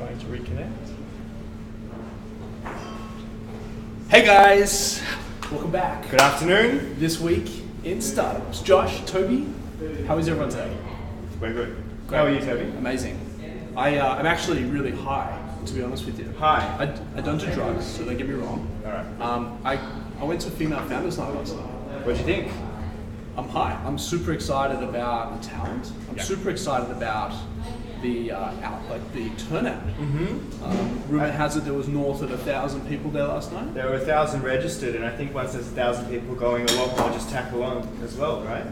Trying to reconnect. Hey guys, welcome back. Good afternoon. This week in startups, Josh, Toby, how is everyone today? We're good. Great. How are you, Toby? Amazing. I'm actually really high, to be honest with you. Hi. I don't do drugs, so don't get me wrong. All right. I went to Female Founders Night last night. What do you think? I'm high. I'm super excited about the talent. I'm super excited about the the turnout. Rumor has it there was north of 1,000 people there last night. There were 1,000 registered, and I think once there's 1,000 people going, a lot more just tack along as well, right?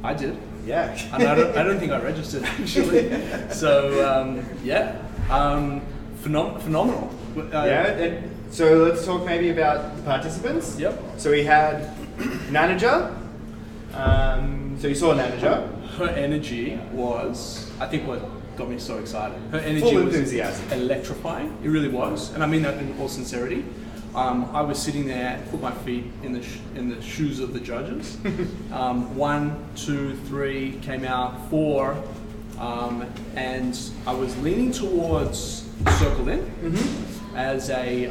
I did. Yeah. And I don't think I registered actually. So phenomenal. And so let's talk maybe about the participants. Yep. So we had Nanager. So you saw Nanager. Her energy was, I think, what got me so excited. Her energy Full was enthusiasm. electrifying. It really was, and I mean that in all sincerity. I was sitting there, put my feet in the shoes of the judges. 1, 2, 3 came out, 4, and I was leaning towards Circle In as a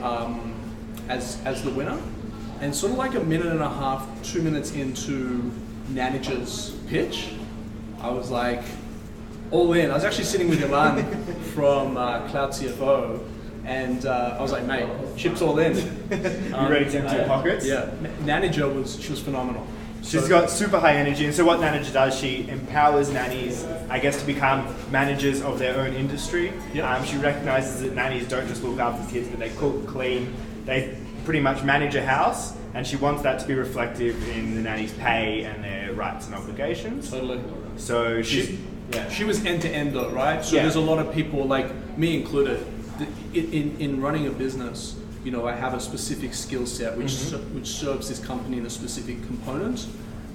as the winner, and sort of like a minute and a half, 2 minutes into Nanager's pitch, I was like, all in. I was actually sitting with Ilan from Cloud CFO, and I was like, mate, chips all in. You ready to empty your pockets? Yeah. Nanager she was phenomenal. She's got super high energy, and so what Nanager does, she empowers nannies, I guess, to become managers of their own industry. Yep. She recognises that nannies don't just look after kids, but they cook, clean, they pretty much manage a house, and she wants that to be reflective in the nanny's pay and their rights and obligations. Totally. So She was end to end though, right? So Yeah. there's a lot of people, like me included, in running a business, you know, I have a specific skill set which serves this company in a specific component.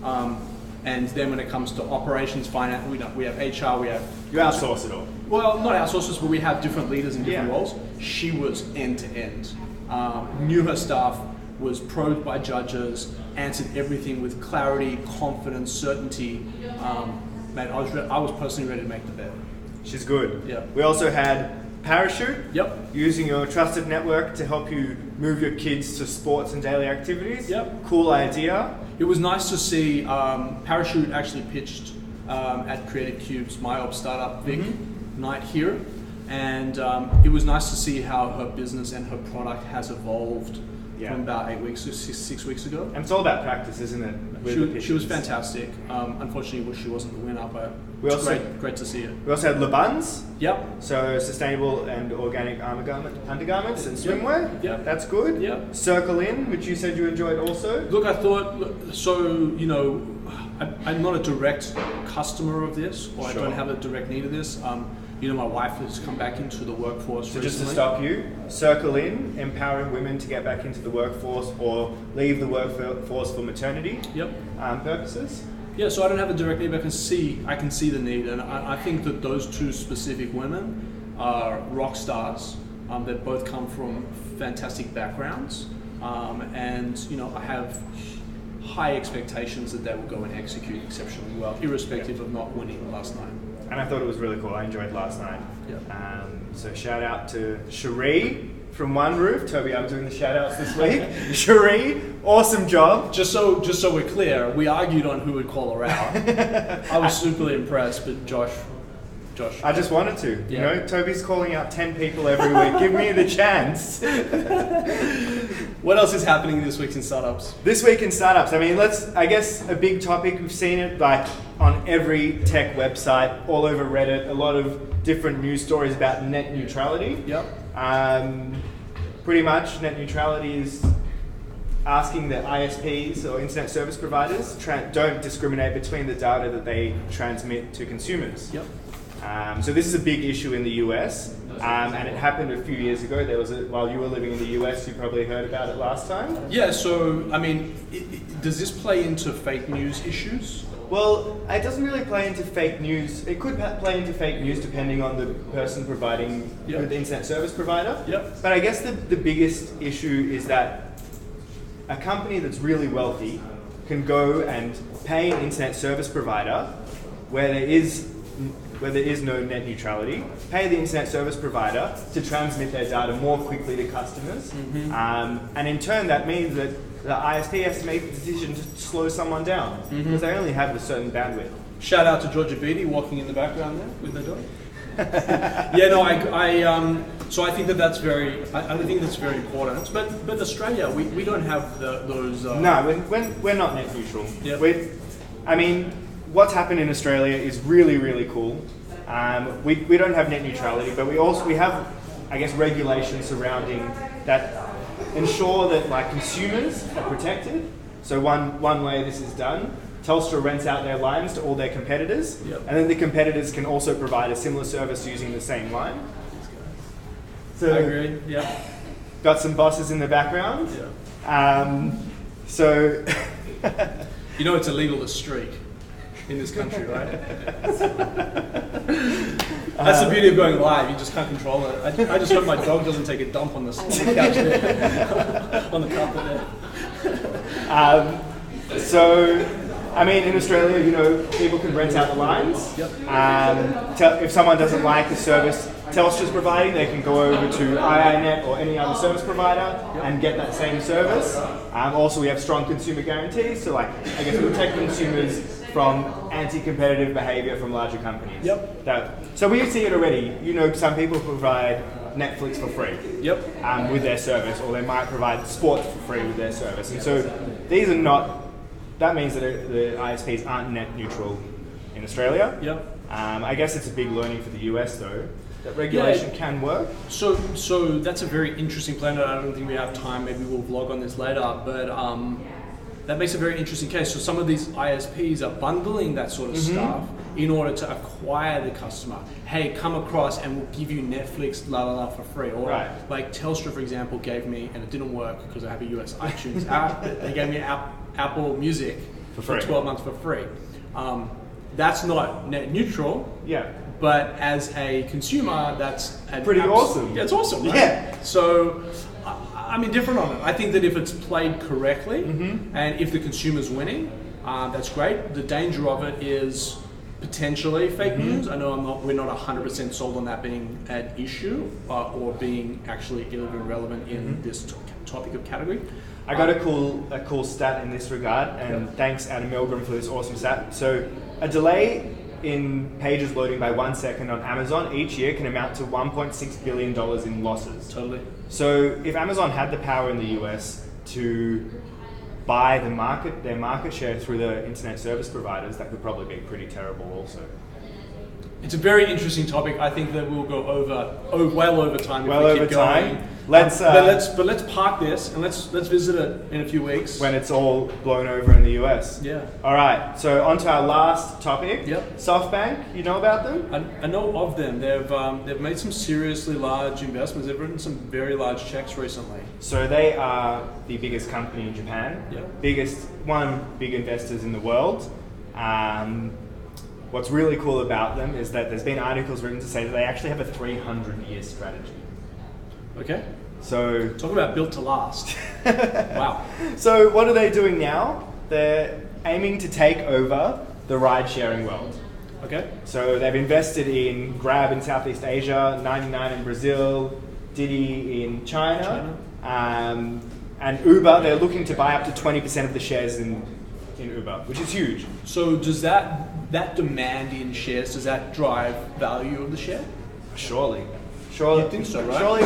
And then when it comes to operations, finance, we have HR, we have... You outsource it all. Well, not outsources, but we have different leaders in different Yeah. roles. She was end to end. Knew her stuff, was probed by judges, answered everything with clarity, confidence, certainty. Man, I was personally ready to make the bet. She's good. Yeah. We also had Parashirt. Yep. Using your trusted network to help you move your kids to sports and daily activities. Yep. Cool idea. It was nice to see Parashirt actually pitched at Creative Cube's MyOp startup Vic night here, and it was nice to see how her business and her product has evolved from about 8 weeks to 6 weeks ago. And it's all about practice, isn't it? She was fantastic. Unfortunately, she wasn't the winner, but great to see her. We also had Le Buns. Yep. So sustainable and organic undergarments and swimwear. Yep. That's good. Yep. Circle In, which you said you enjoyed also. Look, I thought, so, you know, I'm not a direct customer of this, or I don't have a direct need of this. You know, my wife has come back into the workforce recently. Just to stop you, Circle In, empowering women to get back into the workforce or leave the workforce for maternity purposes. Yeah, so I don't have a direct need, but I can see the need, and I think that those two specific women are rock stars. They both come from fantastic backgrounds, and you know, I have high expectations that they will go and execute exceptionally well, irrespective of not winning last night. And I thought it was really cool. I enjoyed last night. Yeah. So shout out to Cherie from One Roof. Toby, I'm doing the shout outs this week. Cherie, awesome job. Just so we're clear, we argued on who would call her out. I was super impressed, but Josh. I just wanted to. You know, Toby's calling out 10 people every week. Give me the chance. What else is happening this week in startups? This week in startups, I mean, I guess a big topic, we've seen it like on every tech website, all over Reddit, a lot of different news stories about net neutrality. Yep. Pretty much net neutrality is asking that ISPs or internet service providers don't discriminate between the data that they transmit to consumers. Yep. So this is a big issue in the US, and it happened a few years ago. While you were living in the US, you probably heard about it last time. Yeah, so, I mean, does this play into fake news issues? Well, it doesn't really play into fake news. It could play into fake news depending on the person providing the internet service provider. Yep. But I guess the biggest issue is that a company that's really wealthy can go and pay an internet service provider where there is where there is no net neutrality, pay the internet service provider to transmit their data more quickly to customers. And in turn, that means that the ISP has to make the decision to slow someone down because they only have a certain bandwidth. Shout out to Georgia Beatty walking in the background there with the dog. Yeah, no, so I think that's very, I think that's very important. But Australia, we don't have those. No, we're not net neutral. Yep. I mean, what's happened in Australia is really, really cool. We don't have net neutrality, but we have, I guess, regulations surrounding that ensure that like consumers are protected. So one way this is done, Telstra rents out their lines to all their competitors, and then the competitors can also provide a similar service using the same line. So I agree. Yeah. Got some bosses in the background. Yeah. So you know it's illegal to streak in this country, right? That's the beauty of going live. You just can't control it. I just hope my dog doesn't take a dump on the couch there, on the carpet there. So, I mean, in Australia, you know, people can rent out the lines. Yep. If someone doesn't like the service Telstra's providing, they can go over to iiNet or any other service provider and get that same service. Also, we have strong consumer guarantees to, like, I guess, protect consumers from anti-competitive behavior from larger companies. Yep. So we see it already. You know, some people provide Netflix for free. Yep. With their service, or they might provide sports for free with their service. And so these are not. That means that the ISPs aren't net neutral in Australia. Yep. I guess it's a big learning for the US though. That regulation can work. So that's a very interesting plan. I don't think we have time. Maybe we'll vlog on this later. But that makes a very interesting case. So some of these ISPs are bundling that sort of stuff in order to acquire the customer. Hey, come across and we'll give you Netflix for free. Or like Telstra, for example, gave me, and it didn't work because I have a US iTunes app. They gave me Apple Music for 12 months for free. That's not net neutral. Yeah. But as a consumer, that's pretty awesome. Yeah, it's awesome, right? Yeah. So, I'm indifferent on it. I think that if it's played correctly, and if the consumer's winning, that's great. The danger of it is potentially fake news. I know we're not 100% sold on that being an issue or being actually even relevant in this topic of category. I got a cool stat in this regard, and thanks Adam Milgram for this awesome stat. So, a delay in pages loading by 1 second on Amazon each year can amount to $1.6 billion in losses. Totally. So if Amazon had the power in the US to buy their market share through the internet service providers, that could probably be pretty terrible also. It's a very interesting topic. I think that we'll go well over time if well we over keep going. time. Let's park this and let's visit it in a few weeks when it's all blown over in the US. Yeah. All right. So on to our last topic. Yep. Softbank. You know about them? I know of them. They've made some seriously large investments. They've written some very large checks recently. So they are the biggest company in Japan. Yep. One big investors in the world. What's really cool about them is that there's been articles written to say that they actually have a 300-year strategy. Okay. So talk about built to last. Wow. So what are they doing now? They're aiming to take over the ride-sharing world. Okay. So they've invested in Grab in Southeast Asia, 99 in Brazil, Didi in China. And Uber, they're looking to buy up to 20% of the shares in Uber, which is huge. So does that demand in shares, does that drive value of the share? Surely. You think so, right? Surely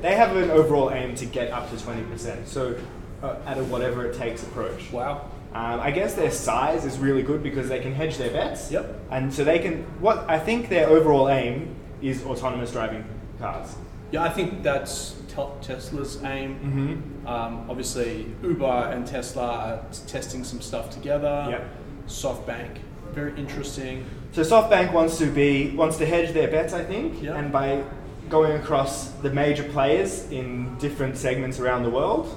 they have an overall aim to get up to 20%. So at a whatever it takes approach. Wow. I guess their size is really good because they can hedge their bets. Yep. And so they can, I think their overall aim is autonomous driving cars. Yeah, I think that's Tesla's aim. Obviously, Uber and Tesla are testing some stuff together. Yep. Softbank, very interesting. So Softbank wants to hedge their bets, I think, and by going across the major players in different segments around the world,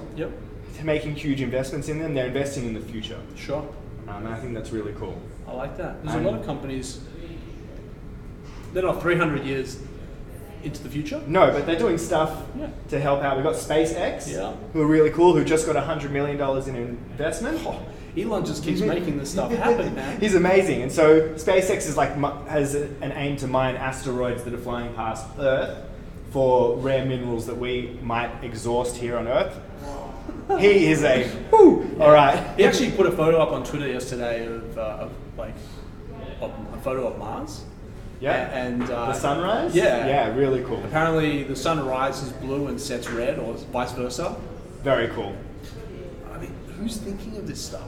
making huge investments in them. They're investing in the future. Sure. And I think that's really cool. I like that. There's a lot of companies, they're not 300 years into the future. No, but they're doing stuff Yeah. to help out. We've got SpaceX, Yeah. who are really cool, who just got $100 million in investment. Oh, Elon just keeps making this stuff happen, man. He's amazing. And so SpaceX is like has an aim to mine asteroids that are flying past Earth for rare minerals that we might exhaust here on Earth. He is a woo. All right. He actually put a photo up on Twitter yesterday of a photo of Mars. Yeah. And the sunrise. Yeah. Yeah. Really cool. Apparently, the sun rises blue and sets red, or vice versa. Very cool. I mean, who's thinking of this stuff?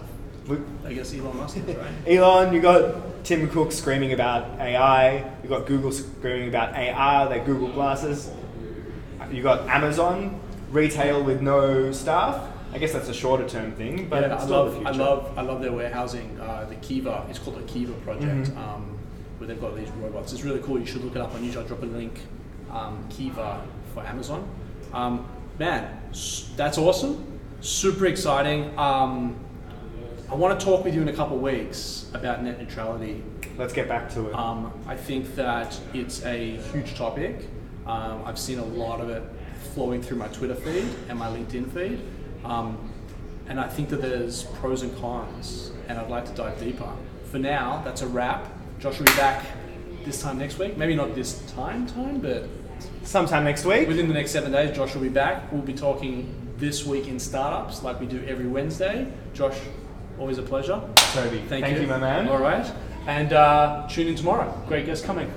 I guess Elon Musk is, right? Elon, you got Tim Cook screaming about AI. You got Google screaming about AR, their Google glasses. You got Amazon, retail with no staff. I guess that's a shorter term thing, but yeah, it's still the future. I love their warehousing. The Kiva, it's called the Kiva project, where they've got these robots. It's really cool. You should look it up on YouTube. I'll drop a link. Kiva for Amazon. Man, that's awesome. Super exciting. I want to talk with you in a couple of weeks about net neutrality. Let's get back to it. I think that it's a huge topic. I've seen a lot of it flowing through my Twitter feed and my LinkedIn feed. And I think that there's pros and cons, and I'd like to dive deeper. For now, that's a wrap. Josh will be back this time next week. Maybe not this time, but sometime next week. Within the next 7 days, Josh will be back. We'll be talking this week in startups like we do every Wednesday. Josh, always a pleasure. Toby, Thank you, my man. All right. And tune in tomorrow. Great guest coming.